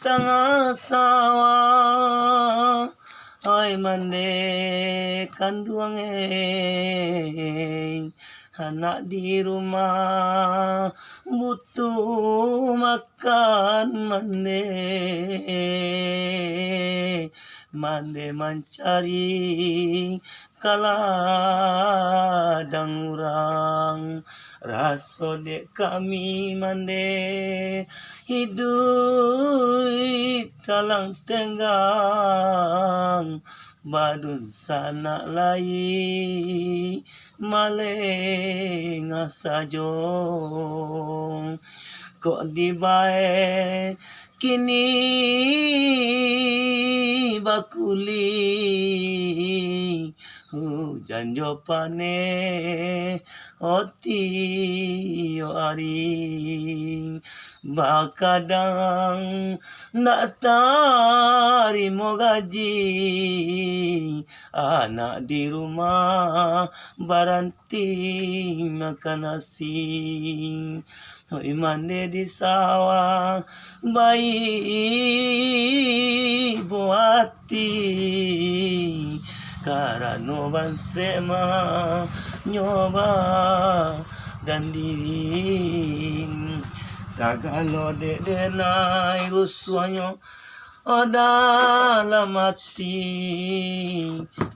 tengah sawah, ai mande kanduang anak di rumah butuh makan mande mencari kaladang urang raso dek kami mande hidup talang tenggang badun sanak lai maleng asajong kok dibae kini bakuli hujan jo pane oti yo ari bakadang nak tarimo gaji anak di rumah baranting makan nasi oi mande di sawah bayi buati karano bansema nyoba dan diri sagalo de denai rusuanyo dalam hati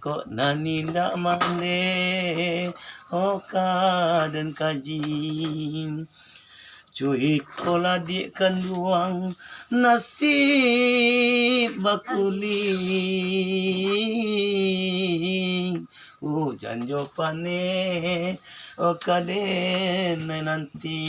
kok nani ndak mande oka dan kaji cuy kola di kanduang nasib bakuli hujan jo pane oka den nanti